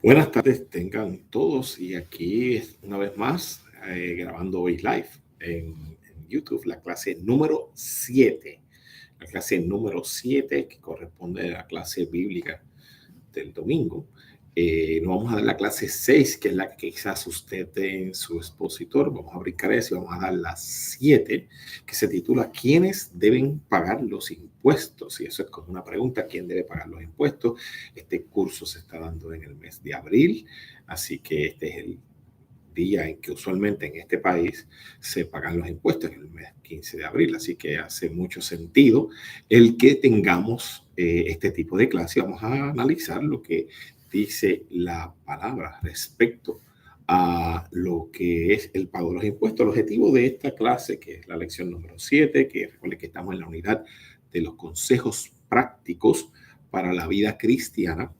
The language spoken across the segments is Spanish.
Buenas tardes, tengan todos. Y aquí una vez más grabando hoy live en YouTube la clase número 7. La clase número 7 que corresponde a la clase bíblica del domingo. Nos vamos a dar la clase 6, que es la que quizás usted en su expositor. Vamos a brincar eso y vamos a dar la 7, que se titula ¿Quiénes deben pagar los impuestos? Y eso es como una pregunta: ¿quién debe pagar los impuestos? Este curso se está dando en el mes de abril, así que este es el día en que usualmente en este país se pagan los impuestos, en el mes 15 de abril, así que hace mucho sentido el que tengamos este tipo de clase. Vamos a analizar lo que dice la palabra respecto a lo que es el pago de los impuestos. El objetivo de esta clase, que es la lección número 7, que recuerde que estamos en la unidad de los consejos prácticos para la vida cristiana,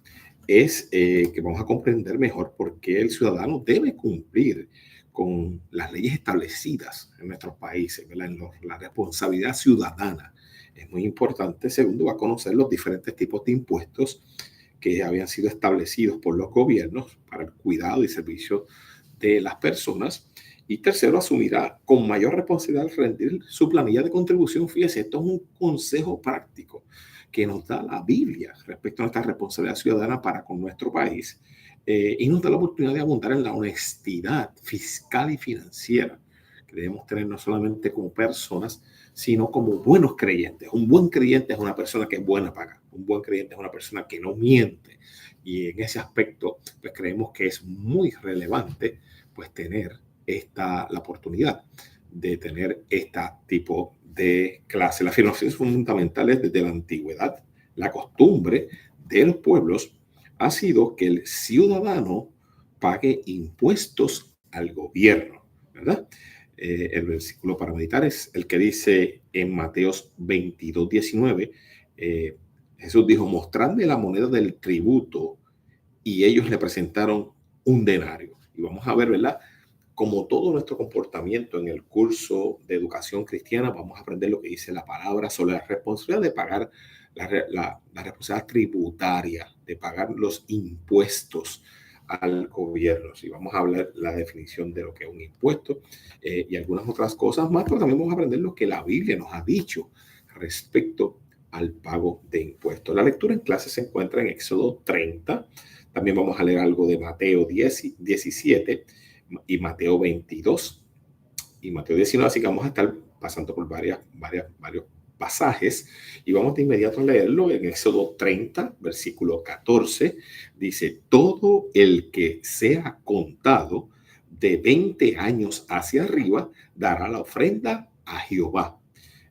es que vamos a comprender mejor por qué el ciudadano debe cumplir con las leyes establecidas en nuestros países, ¿verdad? La responsabilidad ciudadana es muy importante. Segundo, va a conocer los diferentes tipos de impuestos que habían sido establecidos por los gobiernos para el cuidado y servicio de las personas. Y tercero, asumirá con mayor responsabilidad rendir su planilla de contribución. Fíjese, esto es un consejo práctico que nos da la Biblia respecto a nuestra responsabilidad ciudadana para con nuestro país, y nos da la oportunidad de abundar en la honestidad fiscal y financiera que debemos tener no solamente como personas, sino como buenos creyentes. Un buen creyente es una persona que es buena paga. Un buen creyente es una persona que no miente. Y en ese aspecto, pues creemos que es muy relevante pues tener la oportunidad de tener este tipo de clase. Las afirmaciones fundamentales desde la antigüedad, la costumbre de los pueblos ha sido que el ciudadano pague impuestos al gobierno, ¿verdad? El versículo para meditar es el que dice en Mateos 22:19, Jesús dijo: mostradme la moneda del tributo, y ellos le presentaron un denario. Y vamos a ver, ¿verdad? Como todo nuestro comportamiento en el curso de educación cristiana, vamos a aprender lo que dice la palabra sobre la responsabilidad de pagar la responsabilidad tributaria, de pagar los impuestos al gobierno. Si vamos a hablar la definición de lo que es un impuesto, y algunas otras cosas más, pero también vamos a aprender lo que la Biblia nos ha dicho respecto al pago de impuestos. La lectura en clase se encuentra en Éxodo 30. También vamos a leer algo de Mateo 17 y Mateo 22 y Mateo 19, así que vamos a estar pasando por varios pasajes y vamos de inmediato a leerlo. En Éxodo 30, versículo 14, dice: todo el que sea contado de 20 años hacia arriba dará la ofrenda a Jehová.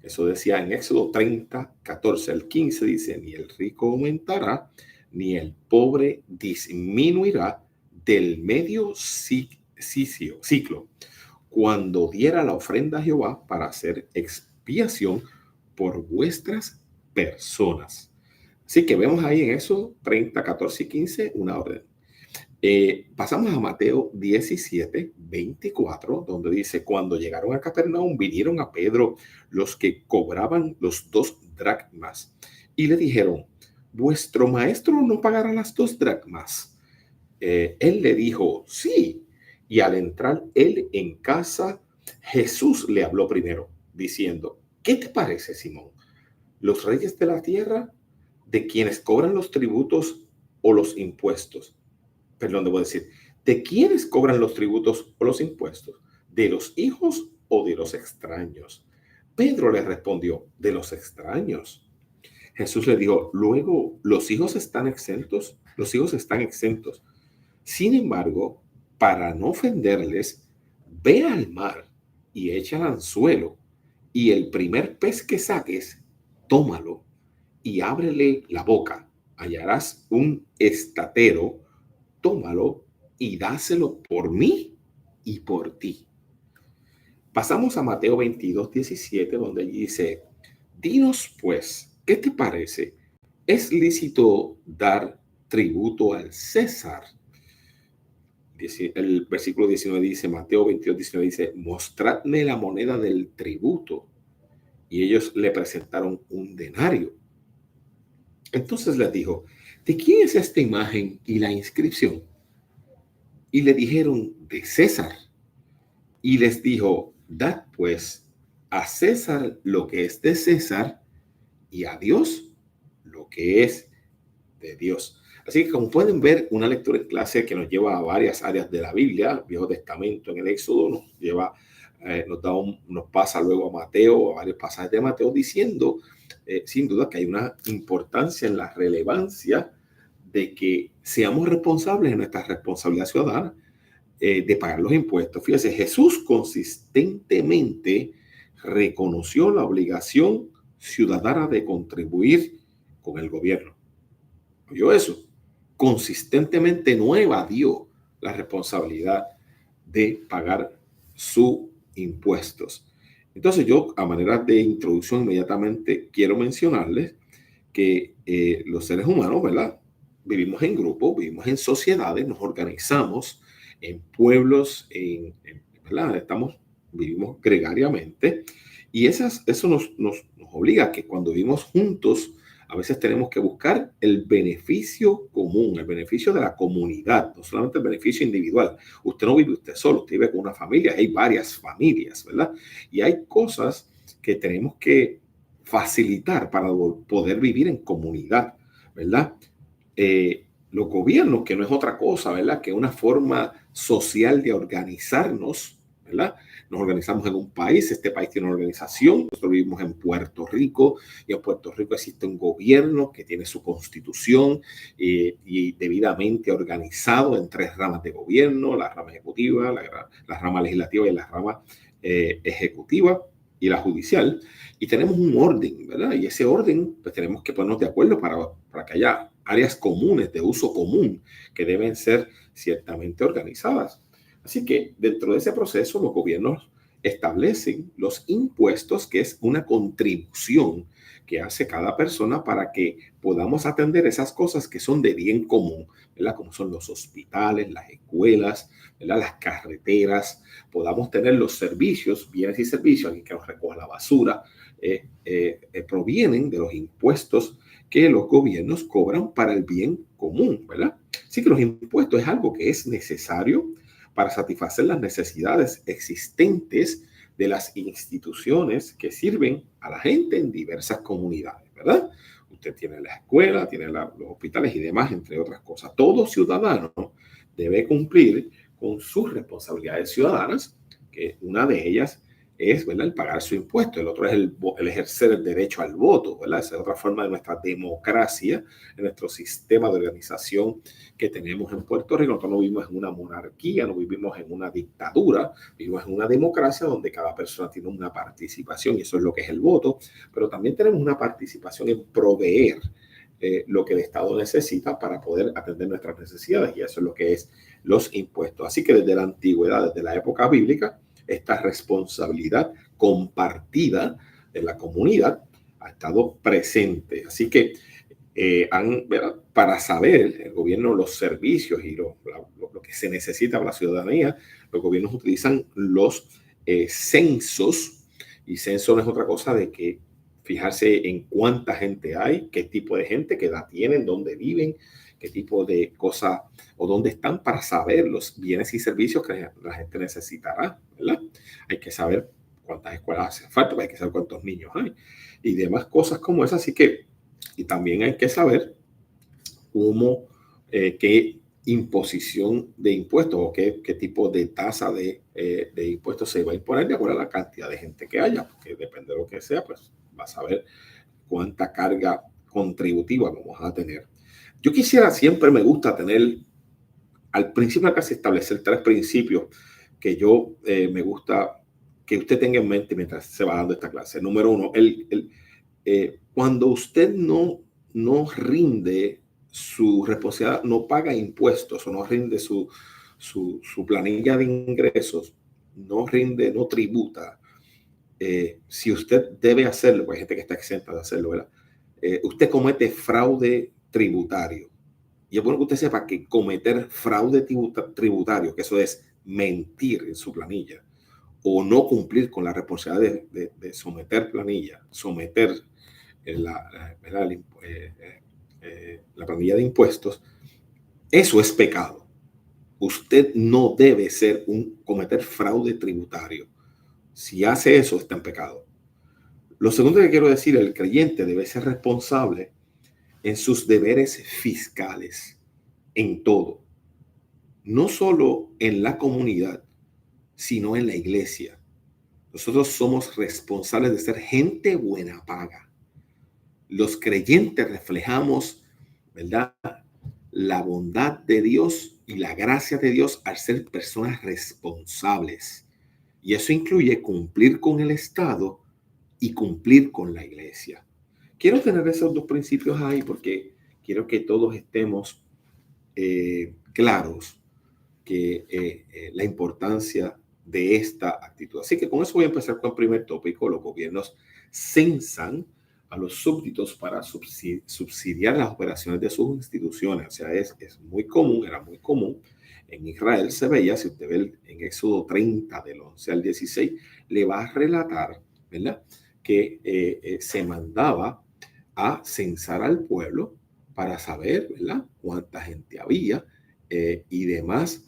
Eso decía en Éxodo 30, 14 al 15, dice: ni el rico aumentará, ni el pobre disminuirá del medio ciclo, cuando diera la ofrenda a Jehová para hacer expiación por vuestras personas. Así que vemos ahí en eso 30, 14 y 15 una orden. Pasamos a Mateo 17, 24, donde dice: cuando llegaron a Capernaum, vinieron a Pedro los que cobraban los 2 dracmas y le dijeron: ¿vuestro maestro no pagará las 2 dracmas? Él le dijo: sí. Y al entrar él en casa, Jesús le habló primero, diciendo: ¿qué te parece, Simón? ¿Los reyes de la tierra, de quienes cobran los tributos o los impuestos? Perdón, debo decir, ¿de quiénes cobran los tributos o los impuestos? ¿De los hijos o de los extraños? Pedro le respondió: de los extraños. Jesús le dijo: luego, ¿los hijos están exentos? Los hijos están exentos. Sin embargo, para no ofenderles, ve al mar y echa el anzuelo, y el primer pez que saques, tómalo y ábrele la boca. Hallarás un estatero, tómalo y dáselo por mí y por ti. Pasamos a Mateo 22:17, donde dice: dinos pues, ¿qué te parece? ¿Es lícito dar tributo al César? El versículo 19 dice, Mateo 22:19 dice: mostradme la moneda del tributo. Y ellos le presentaron un denario. Entonces les dijo: ¿de quién es esta imagen y la inscripción? Y le dijeron, de César. Y les dijo, dad pues a César lo que es de César y a Dios lo que es de Dios. Así que como pueden ver, una lectura en clase que nos lleva a varias áreas de la Biblia, Viejo Testamento en el Éxodo, nos lleva, nos pasa luego a Mateo, a varios pasajes de Mateo, diciendo sin duda que hay una importancia en la relevancia de que seamos responsables en nuestra responsabilidad ciudadana de pagar los impuestos. Fíjese, Jesús consistentemente reconoció la obligación ciudadana de contribuir con el gobierno. ¿Oyó eso? Consistentemente no evadió la responsabilidad de pagar sus impuestos. Entonces yo, a manera de introducción, inmediatamente quiero mencionarles que los seres humanos, ¿verdad? Vivimos en grupos, vivimos en sociedades, nos organizamos en pueblos, ¿verdad? Vivimos gregariamente y eso nos obliga a que cuando vivimos juntos, a veces tenemos que buscar el beneficio común, el beneficio de la comunidad, no solamente el beneficio individual. Usted no vive usted solo, usted vive con una familia, hay varias familias, ¿verdad? Y hay cosas que tenemos que facilitar para poder vivir en comunidad, ¿verdad? Los gobiernos, que no es otra cosa, ¿verdad? Que una forma social de organizarnos, ¿verdad? Nos organizamos en un país, este país tiene una organización, nosotros vivimos en Puerto Rico y en Puerto Rico existe un gobierno que tiene su constitución y debidamente organizado en 3 ramas de gobierno, la rama ejecutiva, la rama legislativa y la rama ejecutiva y la judicial, y tenemos un orden, ¿verdad? Y ese orden, pues tenemos que ponernos de acuerdo para que haya áreas comunes de uso común que deben ser ciertamente organizadas. Así que dentro de ese proceso los gobiernos establecen los impuestos, que es una contribución que hace cada persona para que podamos atender esas cosas que son de bien común, ¿verdad? Como son los hospitales, las escuelas, ¿verdad? Las carreteras, podamos tener los servicios, bienes y servicios, alguien que nos recoja la basura, provienen de los impuestos que los gobiernos cobran para el bien común, ¿verdad? Así que los impuestos es algo que es necesario para satisfacer las necesidades existentes de las instituciones que sirven a la gente en diversas comunidades, ¿verdad? Usted tiene la escuela, tiene los hospitales y demás, entre otras cosas. Todo ciudadano debe cumplir con sus responsabilidades ciudadanas, que una de ellas es, ¿verdad?, el pagar su impuesto. El otro es el ejercer el derecho al voto, ¿verdad? Esa es otra forma de nuestra democracia, de nuestro sistema de organización que tenemos en Puerto Rico. Nosotros no vivimos en una monarquía, no vivimos en una dictadura, vivimos en una democracia donde cada persona tiene una participación y eso es lo que es el voto, pero también tenemos una participación en proveer lo que el Estado necesita para poder atender nuestras necesidades y eso es lo que es los impuestos. Así que desde la antigüedad, desde la época bíblica, esta responsabilidad compartida de la comunidad ha estado presente. Así que para saber el gobierno los servicios y lo que se necesita para la ciudadanía, los gobiernos utilizan los censos, y censo no es otra cosa de que fijarse en cuánta gente hay, qué tipo de gente, qué edad tienen, dónde viven, qué tipo de cosas o dónde están para saber los bienes y servicios que la gente necesitará, ¿verdad? Hay que saber cuántas escuelas hacen falta, hay que saber cuántos niños hay y demás cosas como esas. Así que, y también hay que saber cómo, qué imposición de impuestos o qué tipo de tasa de impuestos se va a imponer de acuerdo a la cantidad de gente que haya, porque depende de lo que sea, pues vas a ver cuánta carga contributiva vamos a tener. Yo quisiera, siempre me gusta tener, al principio casi establecer 3 principios que yo me gusta que usted tenga en mente mientras se va dando esta clase. Número 1, cuando usted no rinde su responsabilidad, no paga impuestos o no rinde su planilla de ingresos, no rinde, no tributa. Si usted debe hacerlo, pues hay gente que está exenta de hacerlo, ¿verdad? Usted comete fraude tributario. Y es bueno que usted sepa que cometer fraude tributario, que eso es mentir en su planilla, o no cumplir con la responsabilidad de someter planilla, someter la planilla de impuestos, eso es pecado. usted no debe cometer fraude tributario. Si hace eso, está en pecado. Lo segundo que quiero decir, el creyente debe ser responsable en sus deberes fiscales, en todo. No solo en la comunidad, sino en la iglesia. Nosotros somos responsables de ser gente buena paga. Los creyentes reflejamos, ¿verdad?, la bondad de Dios y la gracia de Dios al ser personas responsables. Y eso incluye cumplir con el Estado y cumplir con la iglesia. Quiero tener esos dos principios ahí porque quiero que todos estemos claros que la importancia de esta actitud. Así que con eso voy a empezar con el primer tópico. Los gobiernos censan a los súbditos para subsidiar las operaciones de sus instituciones. O sea, es muy común, era muy común. En Israel se veía, si usted ve en Éxodo 30, del 11 al 16, le va a relatar, ¿verdad?, que se mandaba a censar al pueblo para saber, ¿verdad?, cuánta gente había y demás,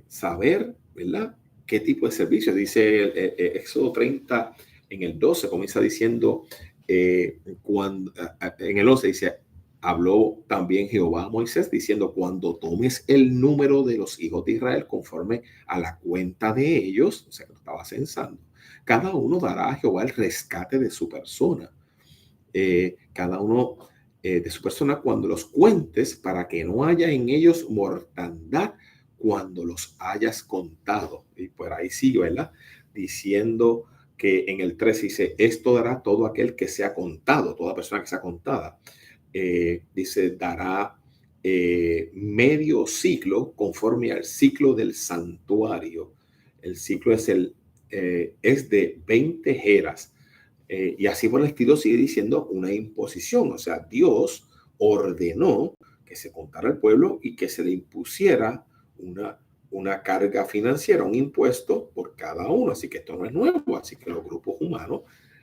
saber, ¿verdad?, qué tipo de servicio. Dice Éxodo 30 en el 12, comienza diciendo, en el 11 dice, habló también Jehová a Moisés diciendo, cuando tomes el número de los hijos de Israel conforme a la cuenta de ellos, o sea, que lo estaba censando, cada uno dará a Jehová el rescate de su persona. Cada uno de su persona cuando los cuentes, para que no haya en ellos mortandad cuando los hayas contado. Y por ahí sigue, ¿verdad?, diciendo que en el 13 dice, esto dará todo aquel que sea contado, toda persona que sea contada. Dice, dará medio ciclo conforme al ciclo del santuario. El ciclo es de 20 jeras. Y así por el estilo sigue diciendo una imposición. O sea, Dios ordenó que se contara al pueblo y que se le impusiera una carga financiera, un impuesto por cada uno. Así que esto no es nuevo. Así que los grupos humanos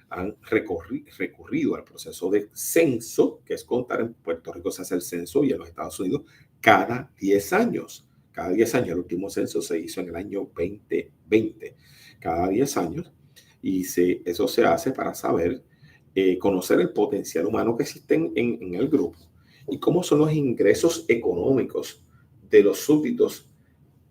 han recurrido al proceso de censo, que es contar. En Puerto Rico se hace el censo y en los Estados Unidos cada 10 años. Cada 10 años, el último censo se hizo en el año 2020. Cada 10 años. Y eso se hace para saber, conocer el potencial humano que existe en el grupo y cómo son los ingresos económicos de los súbditos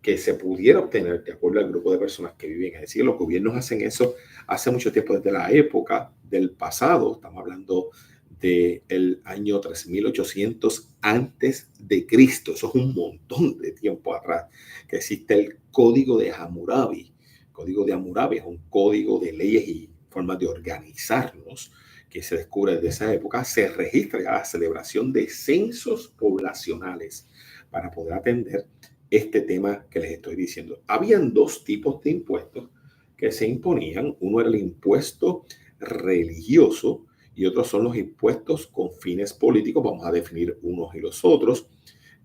que se pudiera obtener de acuerdo al grupo de personas que viven. Es decir, los gobiernos hacen eso hace mucho tiempo, desde la época del pasado. Estamos hablando del año 3800 antes de Cristo. Eso es un montón de tiempo atrás, que existe el Código de Hammurabi. El Código de Hammurabi es un código de leyes y formas de organizarnos que se descubre desde esa época. Se registra ya la celebración de censos poblacionales para poder atender este tema que les estoy diciendo. Habían dos tipos de impuestos que se imponían. Uno era el impuesto religioso y otros son los impuestos con fines políticos. Vamos a definir unos y los otros.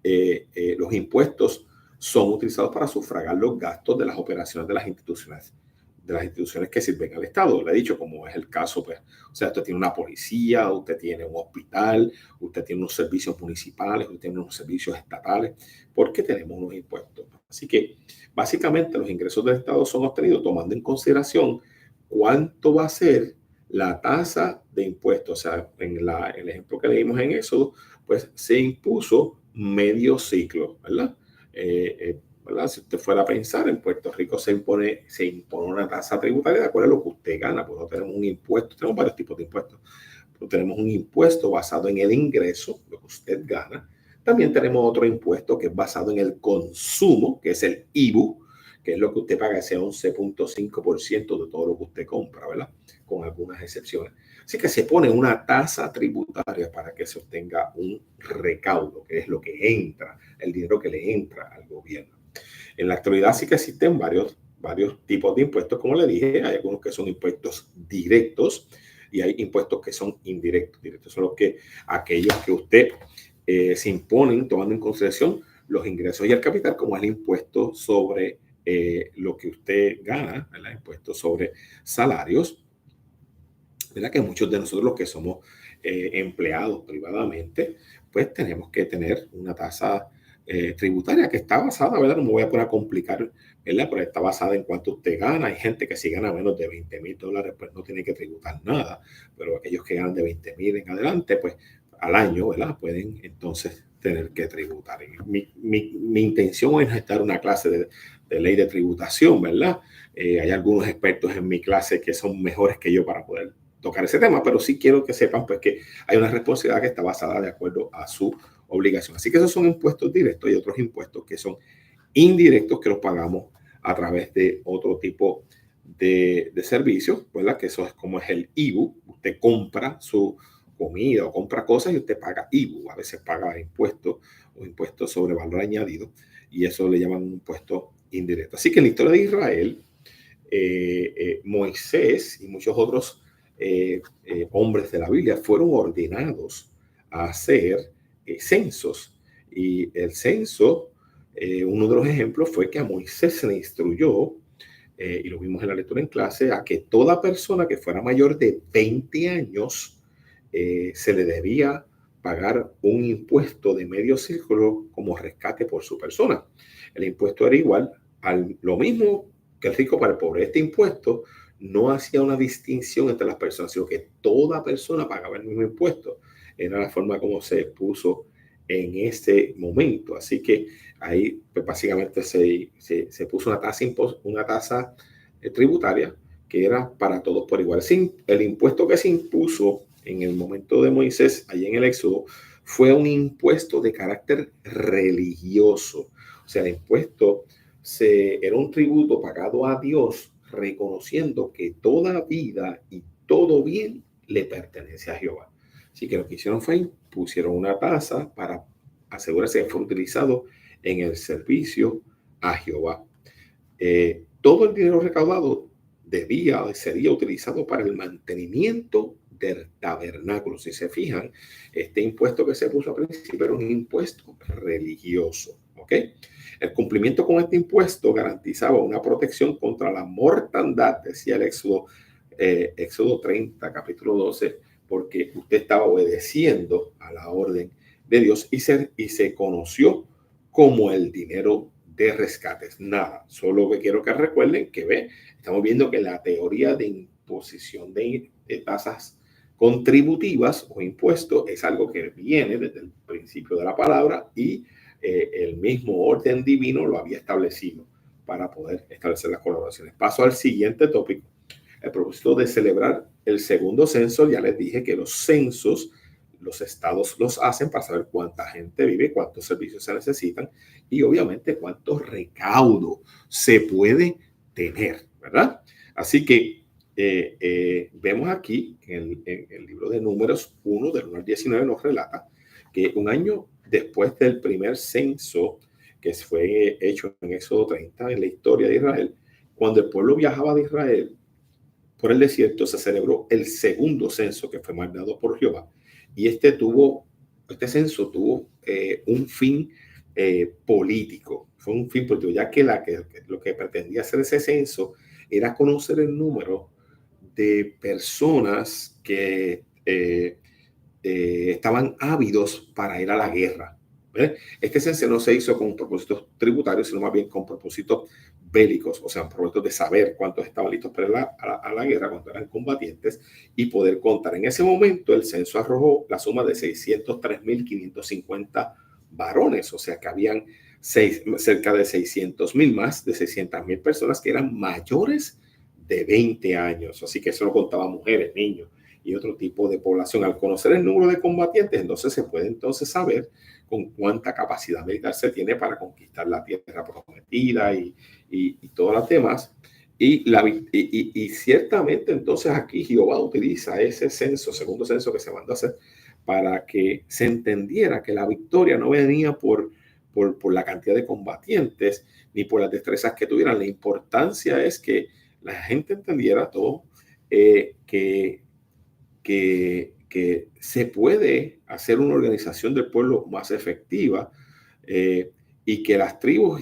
Los impuestos son utilizados para sufragar los gastos de las operaciones de las instituciones que sirven al Estado. Le he dicho, como es el caso, pues, o sea, usted tiene una policía, usted tiene un hospital, usted tiene unos servicios municipales, usted tiene unos servicios estatales, porque tenemos unos impuestos. Así que, básicamente, los ingresos del Estado son obtenidos tomando en consideración cuánto va a ser la tasa de impuestos. O sea, en el ejemplo que leímos en Éxodo, pues se impuso medio ciclo, ¿verdad? ¿Verdad? Si usted fuera a pensar, en Puerto Rico se impone una tasa tributaria de acuerdo a lo que usted gana. Pues no tenemos un impuesto, tenemos varios tipos de impuestos. Pero tenemos un impuesto basado en el ingreso, lo que usted gana. También tenemos otro impuesto que es basado en el consumo, que es el IBU, que es lo que usted paga, ese 11.5% de todo lo que usted compra, ¿verdad? Con algunas excepciones. Así que se pone una tasa tributaria para que se obtenga un recaudo, que es lo que entra, el dinero que le entra al gobierno. En la actualidad sí que existen varios tipos de impuestos, como le dije. Hay algunos que son impuestos directos y hay impuestos que son indirectos. Directos son aquellos que usted se imponen tomando en consideración los ingresos y el capital, como es el impuesto sobre lo que usted gana, el impuesto sobre salarios, ¿verdad? Que muchos de nosotros los que somos empleados privadamente, pues tenemos que tener una tasa tributaria que está basada, ¿verdad? No me voy a poner a complicar, ¿verdad? Pero está basada en cuánto usted gana. Hay gente que si gana menos de $20,000, pues no tiene que tributar nada. Pero aquellos que ganan de 20,000 en adelante, pues al año, ¿verdad? Pueden entonces tener que tributar. Y mi intención es estar una clase de ley de tributación, ¿verdad? Hay algunos expertos en mi clase que son mejores que yo para poder tocar ese tema, pero sí quiero que sepan pues que hay una responsabilidad que está basada de acuerdo a su obligación. Así que esos son impuestos directos y otros impuestos que son indirectos que los pagamos a través de otro tipo de servicios, ¿verdad? Que eso es como es el IBU. Usted compra su comida o compra cosas y usted paga IBU. A veces paga impuestos o impuestos sobre valor añadido y eso le llaman un impuesto indirecto. Así que en la historia de Israel, Moisés y muchos otros hombres de la Biblia fueron ordenados a hacer censos. Y el censo, uno de los ejemplos fue que a Moisés se le instruyó, y lo vimos en la lectura en clase, a que toda persona que fuera mayor de 20 años se le debía pagar un impuesto de medio círculo como rescate por su persona. El impuesto era igual lo mismo que el rico para el pobre. Este impuesto no hacía una distinción entre las personas, sino que toda persona pagaba el mismo impuesto. Era la forma como se puso en ese momento. Así que ahí pues, básicamente se puso una tasa tributaria que era para todos por igual. El impuesto que se impuso en el momento de Moisés, allí en el Éxodo, fue un impuesto de carácter religioso. O sea, el impuesto era un tributo pagado a Dios, reconociendo que toda vida y todo bien le pertenece a Jehová. Así que lo que hicieron fue pusieron una tasa para asegurarse que fue utilizado en el servicio a Jehová. Todo el dinero recaudado sería utilizado para el mantenimiento del tabernáculo. Si se fijan, este impuesto que se puso al principio era un impuesto religioso. ¿Ok? El cumplimiento con este impuesto garantizaba una protección contra la mortandad, decía el Éxodo 30, capítulo 12, porque usted estaba obedeciendo a la orden de Dios y se conoció como el dinero de rescates. Nada, solo que quiero que recuerden que estamos viendo que la teoría de imposición de tasas contributivas o impuestos es algo que viene desde el principio de la palabra y el mismo orden divino lo había establecido para poder establecer las colaboraciones. Paso al siguiente tópico. El propósito de celebrar el segundo censo, ya les dije que los censos, los estados los hacen para saber cuánta gente vive, cuántos servicios se necesitan y obviamente cuánto recaudo se puede tener, ¿verdad? Así que vemos aquí en el libro de Números 1, del 1 al 19, nos relata que un año después del primer censo que fue hecho en Éxodo 30, en la historia de Israel, cuando el pueblo viajaba de Israel por el desierto, se celebró el segundo censo que fue mandado por Jehová. Y este censo tuvo un fin político. Fue un fin político, ya que lo que pretendía hacer ese censo era conocer el número de personas que estaban ávidos para ir a la guerra. Este censo no se hizo con propósitos tributarios, sino más bien con propósitos bélicos, o sea, propósitos de saber cuántos estaban listos para ir a la guerra, cuántos eran combatientes y poder contar. En ese momento el censo arrojó la suma de 603,550 varones, o sea que habían cerca de 600,000, más de 600,000 personas que eran mayores de 20 años, así que eso no contaba mujeres, niños y otro tipo de población. Al conocer el número de combatientes, entonces se puede entonces saber con cuánta capacidad militar se tiene para conquistar la tierra prometida y todas las demás. Y ciertamente entonces aquí Jehová utiliza ese censo, segundo censo que se mandó a hacer, para que se entendiera que la victoria no venía por la cantidad de combatientes ni por las destrezas que tuvieran. La importancia es que la gente entendiera todo, que se puede hacer una organización del pueblo más efectiva y que las tribus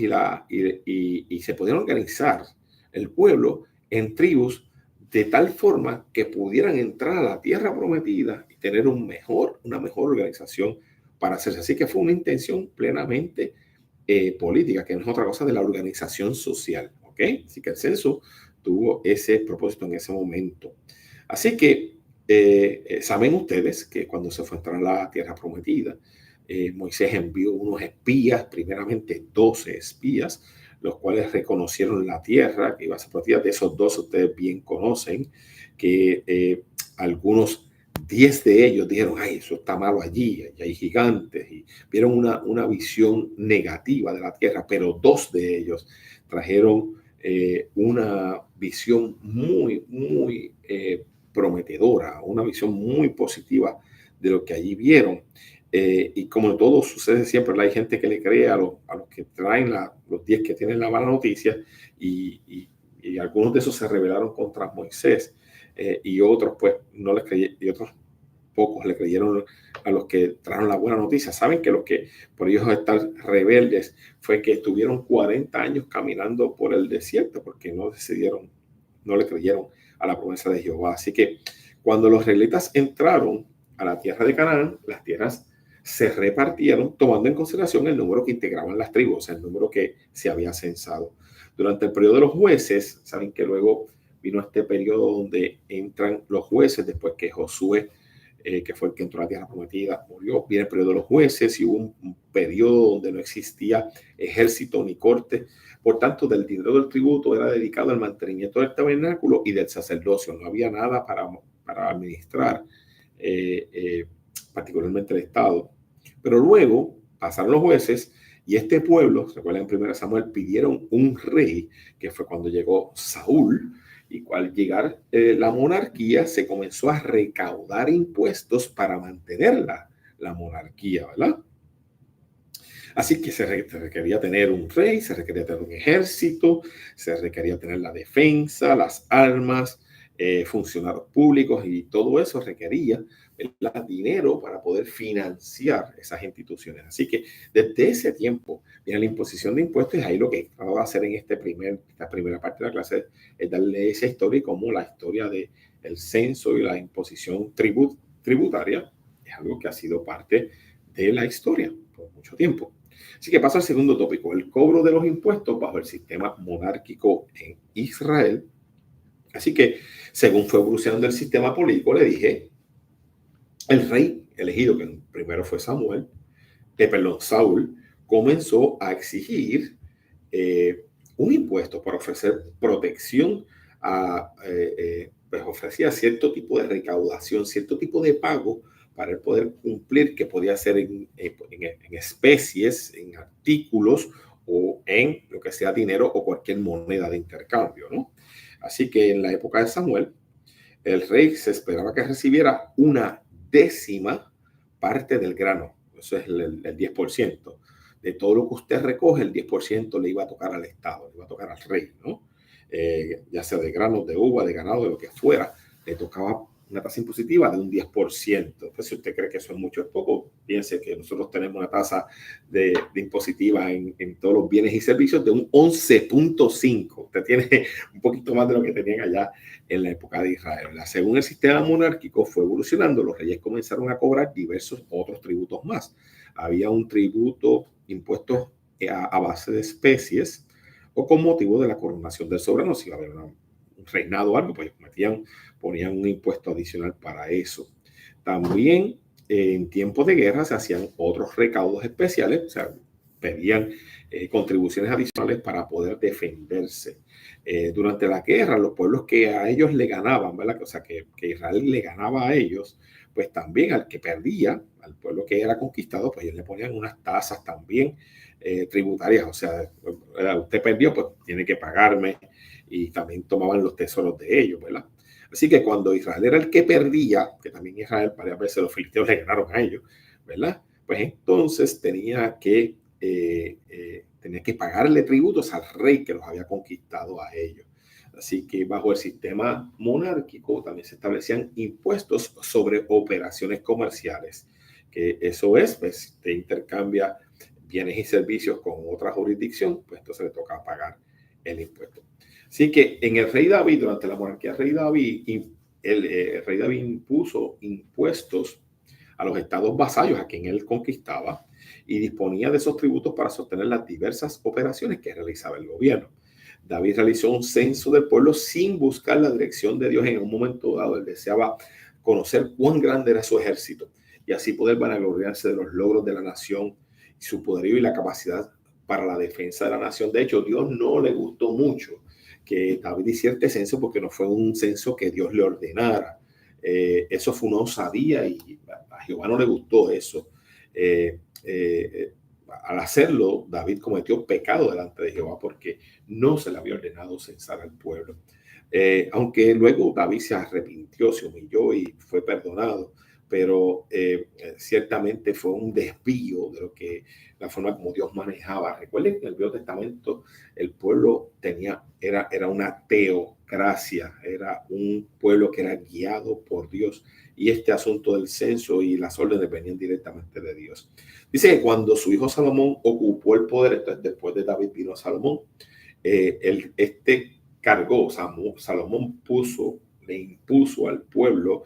y se pudieran organizar el pueblo en tribus de tal forma que pudieran entrar a la tierra prometida y tener una mejor organización para hacerse. Así que fue una intención plenamente política, que no es otra cosa de la organización social. ¿Ok? Así que el censo tuvo ese propósito en ese momento. Así que saben ustedes que cuando se fue a entrar a la tierra prometida, Moisés envió unos espías, primeramente 12 espías, los cuales reconocieron la tierra que iba a ser prometida. De esos 12 ustedes bien conocen que algunos 10 de ellos dijeron, ay, eso está malo allí, allí hay gigantes, y vieron una visión negativa de la tierra, pero 2 de ellos trajeron una visión muy prometedora, una visión muy positiva de lo que allí vieron. Y como todo sucede siempre, hay gente que le cree a los que traen los 10 que tienen la mala noticia, y algunos de esos se rebelaron contra Moisés, y otros pues no les creyeron, y otros pocos le creyeron a los que trajeron la buena noticia. Saben que los que por ellos estar rebeldes fue que estuvieron 40 años caminando por el desierto porque no decidieron, no le creyeron a la promesa de Jehová. Así que cuando los israelitas entraron a la tierra de Canaán, las tierras se repartieron tomando en consideración el número que integraban las tribus, o sea, el número que se había censado. Durante el periodo de los jueces, saben que luego vino este periodo donde entran los jueces después que Josué, que fue el que entró a la tierra prometida, murió. Viene el periodo de los jueces y hubo un periodo donde no existía ejército ni corte. Por tanto, del dinero del tributo era dedicado al mantenimiento del tabernáculo y del sacerdocio. No había nada para administrar, particularmente el Estado. Pero luego pasaron los jueces y este pueblo, se recuerdan en 1 Samuel, pidieron un rey, que fue cuando llegó Saúl, y al llegar la monarquía se comenzó a recaudar impuestos para mantener la monarquía, ¿verdad? Así que se requería tener un rey, se requería tener un ejército, se requería tener la defensa, las armas, funcionarios públicos, y todo eso requería dinero para poder financiar esas instituciones. Así que desde ese tiempo viene la imposición de impuestos, y ahí lo que vamos a hacer en esta primera parte de la clase es darle esa historia, y como la historia del censo y la imposición tributaria es algo que ha sido parte de la historia por mucho tiempo. Así que pasa al segundo tópico, el cobro de los impuestos bajo el sistema monárquico en Israel. Así que, según fue evolucionando el sistema político, le dije, el rey elegido, que primero fue Saúl, comenzó a exigir un impuesto para ofrecer protección pues ofrecía cierto tipo de recaudación, cierto tipo de pago para el poder cumplir, que podía ser en especies, en artículos, o en lo que sea dinero o cualquier moneda de intercambio, ¿no? Así que en la época de Samuel, el rey se esperaba que recibiera una décima parte del grano, eso es el 10%. De todo lo que usted recoge, el 10% le iba a tocar al Estado, le iba a tocar al rey, ¿no? Ya sea de granos, de uva, de ganado, de lo que fuera, le tocaba una tasa impositiva de un 10%. Entonces, si usted cree que eso es mucho o es poco, piense que nosotros tenemos una tasa de impositiva en todos los bienes y servicios de un 11.5. Usted tiene un poquito más de lo que tenían allá en la época de Israel. Según el sistema monárquico fue evolucionando, los reyes comenzaron a cobrar diversos otros tributos más. Había un tributo impuesto a base de especies, o con motivo de la coronación del soberano. Si iba a haber un reinado o algo, pues ponían un impuesto adicional para eso. También en tiempos de guerra se hacían otros recaudos especiales, o sea, pedían contribuciones adicionales para poder defenderse. Durante la guerra, los pueblos que a ellos le ganaban, ¿verdad? O sea, que Israel le ganaba a ellos, pues también al que perdía, al pueblo que era conquistado, pues ellos le ponían unas tasas también tributarias. O sea, usted perdió, pues tiene que pagarme, y también tomaban los tesoros de ellos, ¿verdad? Así que cuando Israel era el que perdía, que también Israel varias veces los filisteos le ganaron a ellos, ¿verdad? Pues entonces tenía que pagarle tributos al rey que los había conquistado a ellos. Así que bajo el sistema monárquico también se establecían impuestos sobre operaciones comerciales, que eso es, pues, te intercambia bienes y servicios con otra jurisdicción, pues entonces le toca pagar el impuesto. Así que en el rey David, durante la monarquía del rey David, el rey David impuso impuestos a los estados vasallos a quien él conquistaba y disponía de esos tributos para sostener las diversas operaciones que realizaba el gobierno. David realizó un censo del pueblo sin buscar la dirección de Dios en un momento dado. Él deseaba conocer cuán grande era su ejército y así poder vanagloriarse de los logros de la nación y su poderío y la capacidad para la defensa de la nación. De hecho, Dios no le gustó mucho que David hiciera este censo porque no fue un censo que Dios le ordenara. Eso fue una osadía y a Jehová no le gustó eso. Al hacerlo, David cometió pecado delante de Jehová porque no se le había ordenado censar al pueblo. Aunque luego David se arrepintió, se humilló y fue perdonado, pero ciertamente fue un desvío de lo que la forma como Dios manejaba. Recuerden que en el Viejo Testamento el pueblo era una teocracia, era un pueblo que era guiado por Dios y este asunto del censo y las órdenes venían directamente de Dios. Dice que cuando su hijo Salomón ocupó el poder, entonces después de David vino Salomón, cargó, Salomón le impuso al pueblo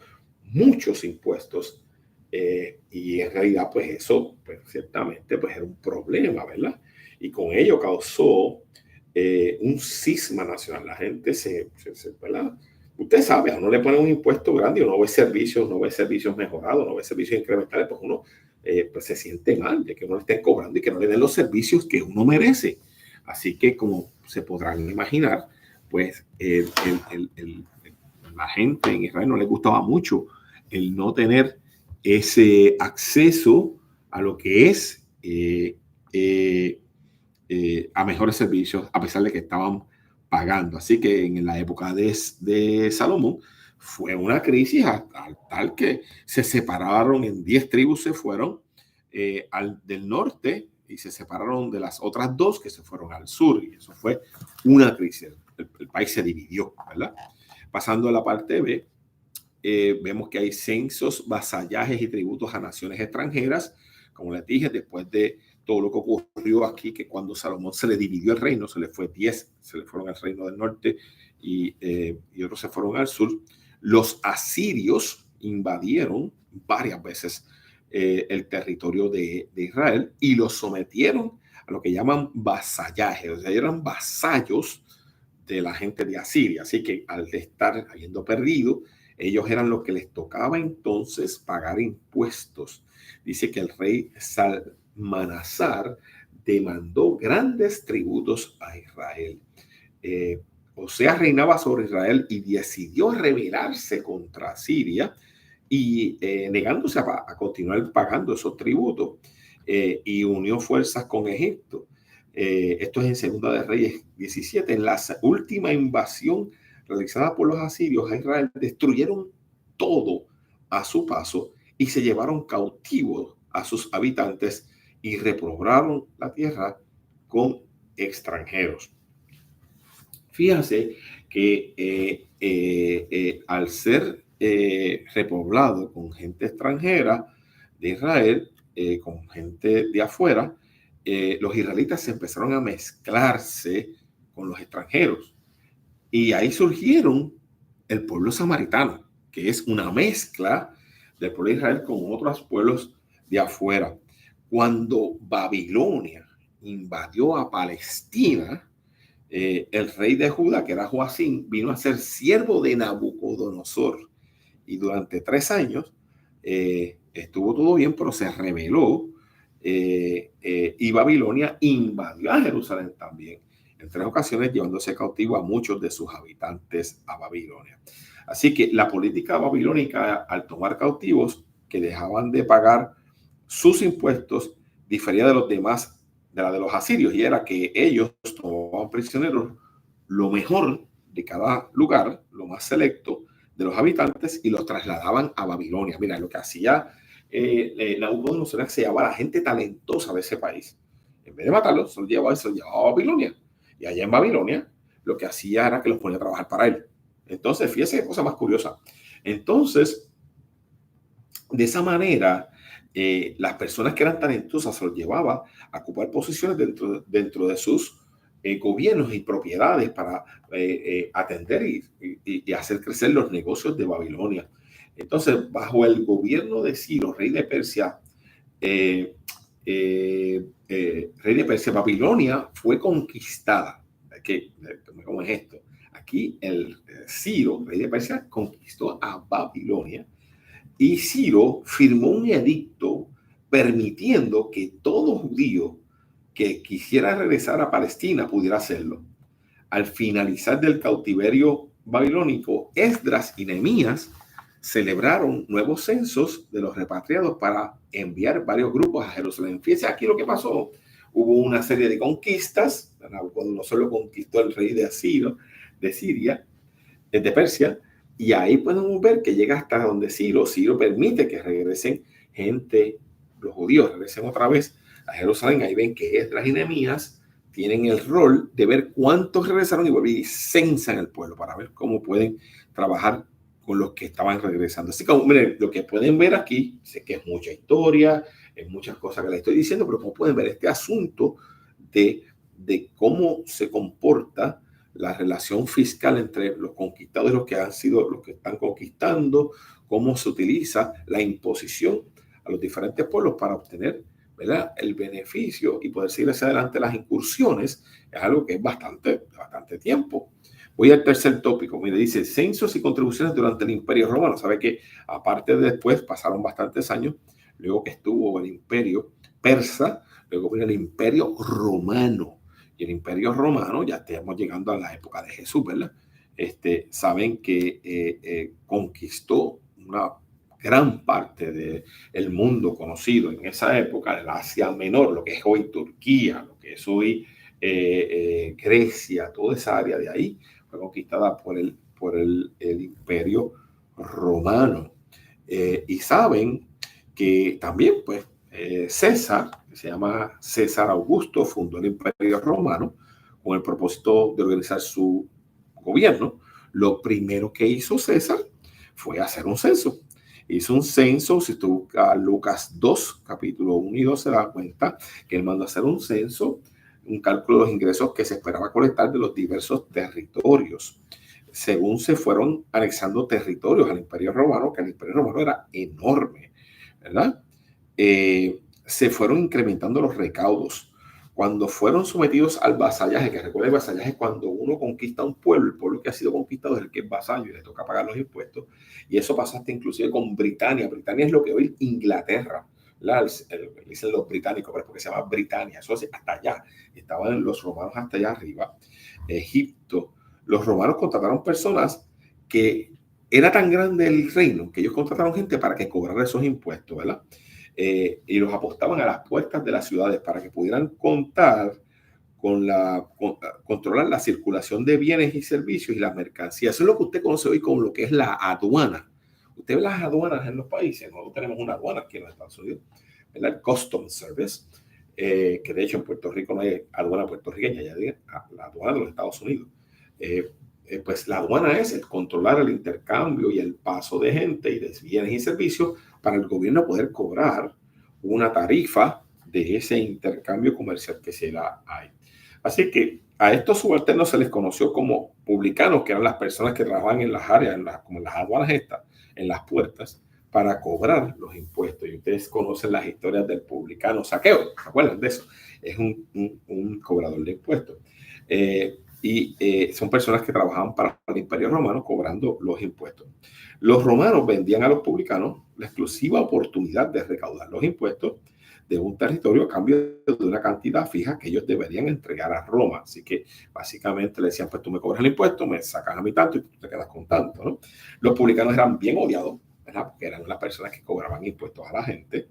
muchos impuestos y en realidad pues eso pues, ciertamente pues era un problema, ¿verdad? Y con ello causó un cisma nacional. La gente ¿verdad? Usted sabe, a uno le ponen un impuesto grande y uno ve servicios mejorados, no ve servicios incrementales, pues uno pues se siente mal de que uno le esté cobrando y que no le den los servicios que uno merece. Así que como se podrán imaginar, pues la gente en Israel no le gustaba mucho el no tener ese acceso a lo que es a mejores servicios, a pesar de que estaban pagando. Así que en la época de Salomón fue una crisis tal que se separaron en 10 tribus, se fueron del norte y se separaron de las otras 2 que se fueron al sur. Y eso fue una crisis. El país se dividió, ¿verdad? Pasando a la parte B, vemos que hay censos, vasallajes y tributos a naciones extranjeras. Como les dije, después de todo lo que ocurrió aquí, que cuando Salomón se le dividió el reino, se le fue 10, se le fueron al reino del norte y otros se fueron al sur. Los asirios invadieron varias veces el territorio de Israel y los sometieron a lo que llaman vasallaje, o sea, eran vasallos de la gente de Asiria. Así que al estar habiendo perdido, ellos eran los que les tocaba entonces pagar impuestos. Dice que el rey Salmanasar demandó grandes tributos a Israel. Oseas reinaba sobre Israel y decidió rebelarse contra Siria y negándose a continuar pagando esos tributos y unió fuerzas con Egipto. Esto es en Segunda de Reyes 17. En la última invasión realizada por los asirios a Israel, destruyeron todo a su paso y se llevaron cautivos a sus habitantes y repoblaron la tierra con extranjeros. Fíjense que al ser repoblado con gente extranjera de Israel, con gente de afuera, los israelitas se empezaron a mezclarse con los extranjeros. Y ahí surgieron el pueblo samaritano, que es una mezcla del pueblo de Israel con otros pueblos de afuera. Cuando Babilonia invadió a Palestina, el rey de Judá, que era Joacim, vino a ser siervo de Nabucodonosor. Y durante 3 años estuvo todo bien, pero se rebeló y Babilonia invadió a Jerusalén también, en 3 ocasiones llevándose cautivo a muchos de sus habitantes a Babilonia. Así que la política babilónica, al tomar cautivos que dejaban de pagar sus impuestos, difería de los demás, de la de los asirios, y era que ellos tomaban prisioneros lo mejor de cada lugar, lo más selecto de los habitantes, y los trasladaban a Babilonia. Mira, lo que hacía Nabucodonosor se llevaba a la gente talentosa de ese país. En vez de matarlos, se los llevaba a Babilonia. Y allá en Babilonia, lo que hacía era que los ponía a trabajar para él. Entonces, fíjese qué cosa más curiosa. Entonces, de esa manera, las personas que eran talentosas se los llevaba a ocupar posiciones dentro de sus gobiernos y propiedades para atender y hacer crecer los negocios de Babilonia. Entonces, bajo el gobierno de Ciro, rey de Persia, rey de Persia, Babilonia fue conquistada. ¿Cómo es esto? Aquí el Ciro, rey de Persia, conquistó a Babilonia y Ciro firmó un edicto permitiendo que todo judío que quisiera regresar a Palestina pudiera hacerlo. Al finalizar del cautiverio babilónico, Esdras y Nehemías celebraron nuevos censos de los repatriados para enviar varios grupos a Jerusalén. Fíjense aquí lo que pasó. Hubo una serie de conquistas, cuando no solo conquistó el rey de Asirio, de Siria, de Persia, y ahí podemos ver que llega hasta donde Ciro permite que regresen gente, los judíos regresen otra vez a Jerusalén. Ahí ven que Esdras y Nehemías tienen el rol de ver cuántos regresaron y vuelven y censan el pueblo para ver cómo pueden trabajar con los que estaban regresando. Así que, miren, lo que pueden ver aquí, sé que es mucha historia, es muchas cosas que les estoy diciendo, pero como pueden ver, este asunto de cómo se comporta la relación fiscal entre los conquistados y los que han sido los que están conquistando, cómo se utiliza la imposición a los diferentes pueblos para obtener, ¿verdad?, el beneficio y poder seguir hacia adelante las incursiones, es algo que es bastante tiempo. Voy al tercer tópico. Mire, dice censos y contribuciones durante el Imperio Romano. Sabe que aparte de después pasaron bastantes años, luego que estuvo el Imperio Persa, luego vino el Imperio Romano. Y el Imperio Romano, ya estamos llegando a la época de Jesús, ¿verdad? Saben que conquistó una gran parte del mundo conocido en esa época, del Asia Menor, lo que es hoy Turquía, lo que es hoy Grecia, toda esa área de ahí fue conquistada por el Imperio Romano. Y saben que también, pues, César, que se llama César Augusto, fundó el Imperio Romano con el propósito de organizar su gobierno. Lo primero que hizo César fue hacer un censo. Hizo un censo, si tú buscas Lucas 2, capítulo 1 y 2, se da cuenta que él mandó a hacer un censo, un cálculo de los ingresos que se esperaba colectar de los diversos territorios. Según se fueron anexando territorios al Imperio Romano, que el Imperio Romano era enorme, ¿verdad? Se fueron incrementando los recaudos. Cuando fueron sometidos al vasallaje, que recuerda el vasallaje cuando uno conquista un pueblo, el pueblo que ha sido conquistado es el que es vasallo y le toca pagar los impuestos. Y eso pasa hasta inclusive con Britania. Britania es lo que hoy Inglaterra. Dicen los británicos, pero es porque se llama Britania. Eso es hasta allá. Estaban los romanos hasta allá arriba. Egipto. Los romanos contrataron personas que era tan grande el reino que ellos contrataron gente para que cobrara esos impuestos, ¿verdad? Y los apostaban a las puertas de las ciudades para que pudieran contar controlar la circulación de bienes y servicios y las mercancías. Eso es lo que usted conoce hoy como lo que es la aduana. Usted ve las aduanas en los países, nosotros tenemos una aduana aquí en los Estados Unidos, ¿verdad? El Customs Service, que de hecho en Puerto Rico no hay aduana puertorriqueña, ya diga, la aduana de los Estados Unidos. Pues la aduana es el controlar el intercambio y el paso de gente y de bienes y servicios para el gobierno poder cobrar una tarifa de ese intercambio comercial que se da ahí. Así que a estos subalternos se les conoció como publicanos, que eran las personas que trabajaban en las áreas, como en las aduanas estas, en las puertas, para cobrar los impuestos. Y ustedes conocen las historias del publicano saqueo, ¿se acuerdan de eso? Es un cobrador de impuestos. Son personas que trabajaban para el Imperio Romano cobrando los impuestos. Los romanos vendían a los publicanos la exclusiva oportunidad de recaudar los impuestos de un territorio a cambio de una cantidad fija que ellos deberían entregar a Roma. Así que básicamente le decían, pues tú me cobras el impuesto, me sacas a mí tanto y tú te quedas con tanto, ¿no? Los publicanos eran bien odiados, ¿verdad? Porque eran las personas que cobraban impuestos a la gente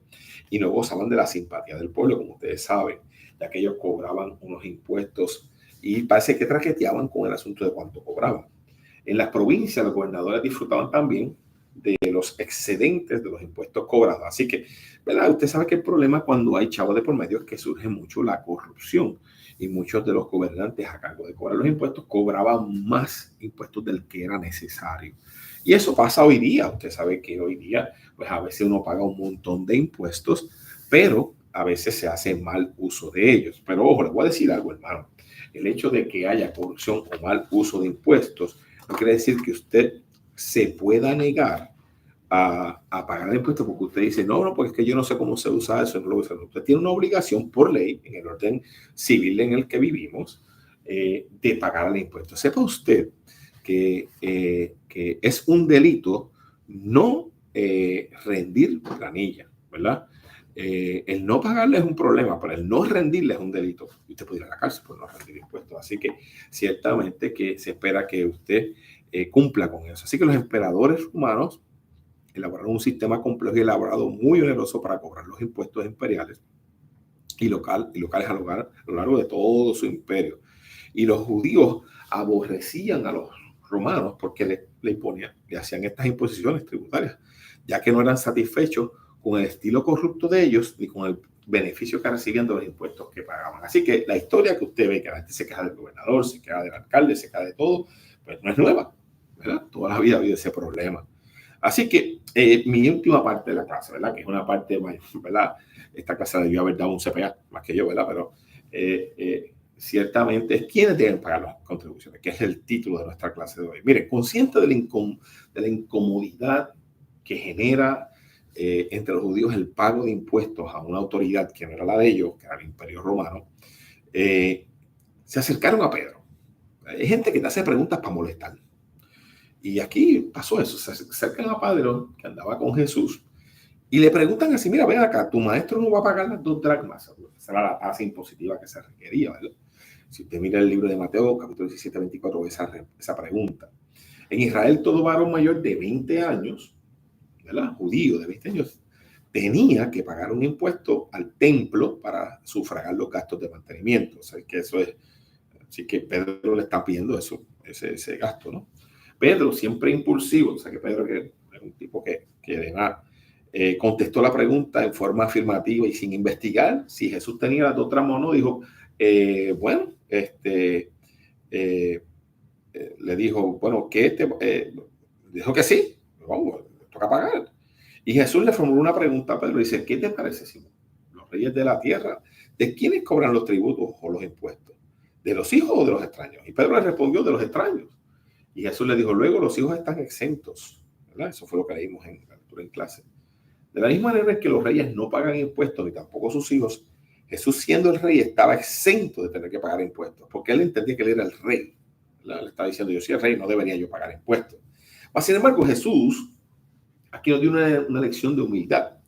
y no gozaban de la simpatía del pueblo, como ustedes saben, ya que ellos cobraban unos impuestos y parece que traqueteaban con el asunto de cuánto cobraban. En las provincias los gobernadores disfrutaban también de los excedentes de los impuestos cobrados. Así que, ¿verdad? Usted sabe que el problema cuando hay chavos de por medio es que surge mucho la corrupción y muchos de los gobernantes a cargo de cobrar los impuestos cobraban más impuestos del que era necesario. Y eso pasa hoy día. Usted sabe que hoy día, pues a veces uno paga un montón de impuestos, pero a veces se hace mal uso de ellos. Pero ojo, les voy a decir algo, hermano. El hecho de que haya corrupción o mal uso de impuestos no quiere decir que usted se pueda negar a pagar el impuesto porque usted dice, no, porque es que yo no sé cómo se usa eso. No lo usa. Usted tiene una obligación por ley, en el orden civil en el que vivimos, de pagar el impuesto. Sepa usted que es un delito no rendir planilla, ¿verdad? El no pagarle es un problema, pero el no rendirle es un delito. Y usted puede ir a la cárcel por no rendir impuestos. Así que ciertamente que se espera que usted cumpla con eso. Así que los emperadores romanos elaboraron un sistema complejo y elaborado muy oneroso para cobrar los impuestos imperiales y locales a lo largo de todo su imperio. Y los judíos aborrecían a los romanos porque le hacían estas imposiciones tributarias, ya que no eran satisfechos con el estilo corrupto de ellos ni con el beneficio que recibían de los impuestos que pagaban. Así que la historia que usted ve, que la gente se queja del gobernador, se queja del alcalde, se queja de todo, pues no es nueva, ¿verdad? Toda la vida ha habido ese problema. Así que mi última parte de la clase, ¿verdad? Que es una parte, ¿verdad? Esta clase debió haber dado un CPA más que yo, ¿verdad? Pero ciertamente es quienes deben pagar las contribuciones, que es el título de nuestra clase de hoy. Miren, consciente de la incomodidad que genera entre los judíos el pago de impuestos a una autoridad que no era la de ellos, que era el Imperio Romano, se acercaron a Pedro. Hay gente que te hace preguntas para molestar. Y aquí pasó eso, se acercan a Pedro, que andaba con Jesús, y le preguntan así, mira, ven acá, tu maestro no va a pagar las 2 dracmas. Esa era la tasa impositiva que se requería, ¿verdad? Si usted mira el libro de Mateo, capítulo 17, 24, esa pregunta. En Israel, todo varón mayor de 20 años, ¿verdad? Judío de 20 años, tenía que pagar un impuesto al templo para sufragar los gastos de mantenimiento. O sea, que eso es, así que Pedro le está pidiendo eso, ese gasto, ¿no? Pedro, siempre impulsivo, o sea que Pedro que es un tipo que además contestó la pregunta en forma afirmativa y sin investigar si Jesús tenía las 2 dracmas o no, dijo, bueno, le dijo, bueno, dijo que sí, vamos, toca pagar. Y Jesús le formuló una pregunta a Pedro, dice, ¿qué te parece, Simón? Los reyes de la tierra, ¿de quiénes cobran los tributos o los impuestos? ¿De los hijos o de los extraños? Y Pedro le respondió, de los extraños. Y Jesús le dijo, luego los hijos están exentos, ¿verdad? Eso fue lo que leímos en la lectura en clase. De la misma manera que los reyes no pagan impuestos, ni tampoco sus hijos, Jesús, siendo el rey, estaba exento de tener que pagar impuestos, porque él entendía que él era el rey. ¿Verdad? Le estaba diciendo, yo soy el rey, no debería yo pagar impuestos. Mas, sin embargo, Jesús aquí nos dio una lección de humildad,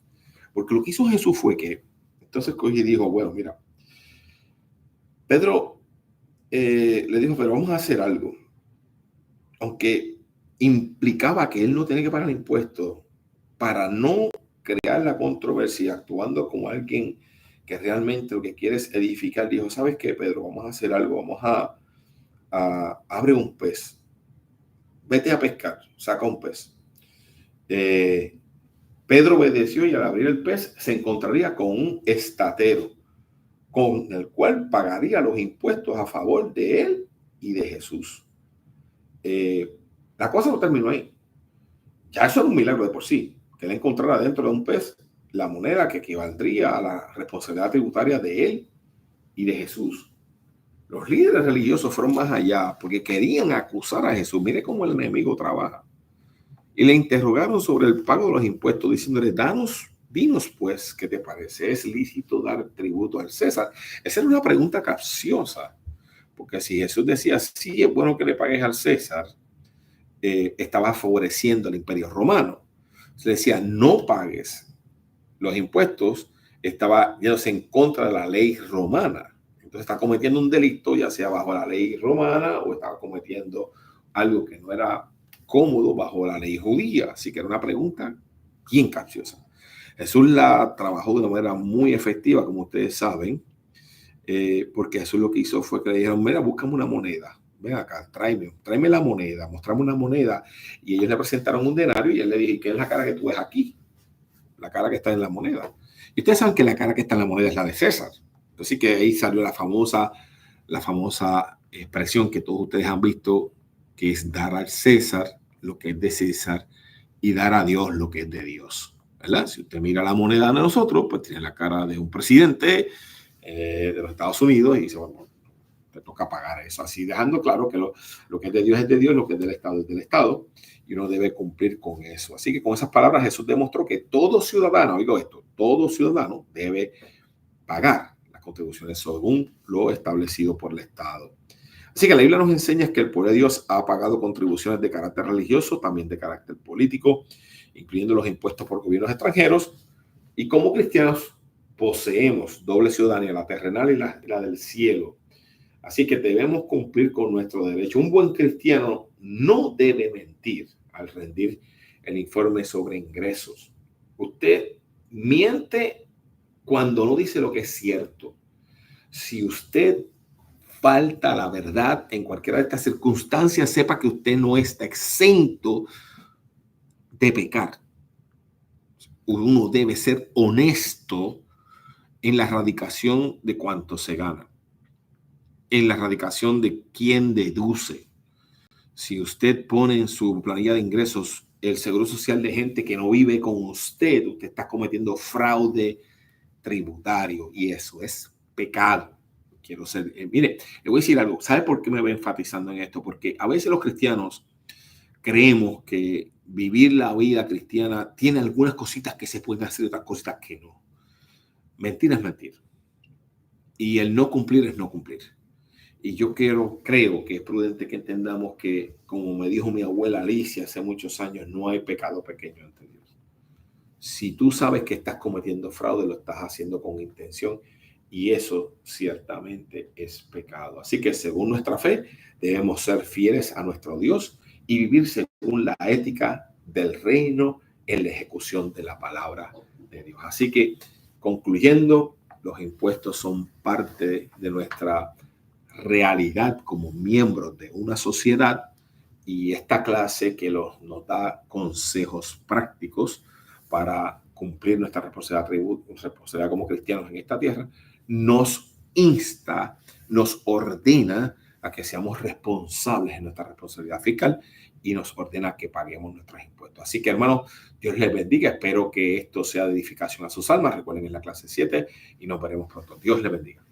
porque lo que hizo Jesús fue que, entonces cogió y dijo, bueno, mira, Pedro le dijo, pero vamos a hacer algo. Aunque implicaba que él no tenía que pagar impuestos, para no crear la controversia, actuando como alguien que realmente lo que quiere es edificar, dijo, ¿sabes qué, Pedro? Vamos a hacer algo, vamos a abre un pez, vete a pescar, saca un pez. Pedro obedeció y al abrir el pez se encontraría con un estatero, con el cual pagaría los impuestos a favor de él y de Jesús. La cosa no terminó ahí. Ya eso era un milagro de por sí, que él encontrara dentro de un pez la moneda que equivaldría a la responsabilidad tributaria de él y de Jesús. Los líderes religiosos fueron más allá porque querían acusar a Jesús. Mire cómo el enemigo trabaja. Y le interrogaron sobre el pago de los impuestos, diciéndole, dinos pues, ¿qué te parece? ¿Es lícito dar tributo al César? Esa era una pregunta capciosa, porque si Jesús decía, sí, es bueno que le pagues al César, estaba favoreciendo al Imperio Romano. Se decía, no pagues los impuestos, estaba yéndose en contra de la ley romana. Entonces está cometiendo un delito, ya sea bajo la ley romana o estaba cometiendo algo que no era cómodo bajo la ley judía. Así que era una pregunta bien capciosa. Jesús la trabajó de una manera muy efectiva, como ustedes saben, porque Jesús lo que hizo fue que le dijeron, mira, búscame una moneda. Ven acá, tráeme la moneda, mostrame una moneda. Y ellos le presentaron un denario y él le dijo, ¿qué es la cara que tú ves aquí? La cara que está en la moneda. Y ustedes saben que la cara que está en la moneda es la de César. Así que ahí salió la famosa expresión que todos ustedes han visto, que es dar al César lo que es de César y dar a Dios lo que es de Dios. ¿Verdad? Si usted mira la moneda de nosotros, pues tiene la cara de un presidente de los Estados Unidos y dice, bueno, te toca pagar eso. Así dejando claro que lo que es de Dios, lo que es del Estado es del Estado, y uno debe cumplir con eso. Así que con esas palabras Jesús demostró que todo ciudadano, oigo esto, todo ciudadano debe pagar las contribuciones según lo establecido por el Estado. Así que la Biblia nos enseña que el pueblo de Dios ha pagado contribuciones de carácter religioso, también de carácter político, incluyendo los impuestos por gobiernos extranjeros, y como cristianos poseemos doble ciudadanía, la terrenal y la del cielo. Así que debemos cumplir con nuestro derecho. Un buen cristiano no debe mentir al rendir el informe sobre ingresos. Usted miente cuando no dice lo que es cierto. Si usted falta la verdad en cualquiera de estas circunstancias, sepa que usted no está exento de pecar. Uno debe ser honesto en la erradicación de cuánto se gana, en la erradicación de quién deduce. Si usted pone en su planilla de ingresos el seguro social de gente que no vive con usted, usted está cometiendo fraude tributario y eso es pecado. Quiero ser, mire, le voy a decir algo. ¿Sabe por qué me voy enfatizando en esto? Porque a veces los cristianos creemos que vivir la vida cristiana tiene algunas cositas que se pueden hacer y otras cositas que no. Mentir es mentir. Y el no cumplir es no cumplir. Y yo creo que es prudente que entendamos que, como me dijo mi abuela Alicia hace muchos años, no hay pecado pequeño ante Dios. Si tú sabes que estás cometiendo fraude, lo estás haciendo con intención y eso ciertamente es pecado. Así que según nuestra fe, debemos ser fieles a nuestro Dios y vivir según la ética del reino en la ejecución de la palabra de Dios. Así que, concluyendo, los impuestos son parte de nuestra realidad como miembros de una sociedad y esta clase que nos da consejos prácticos para cumplir nuestra responsabilidad como cristianos en esta tierra, nos insta, nos ordena a que seamos responsables en nuestra responsabilidad fiscal y nos ordena que paguemos nuestros impuestos. Así que, hermanos, Dios les bendiga. Espero que esto sea de edificación a sus almas. Recuerden en la clase 7 y nos veremos pronto. Dios les bendiga.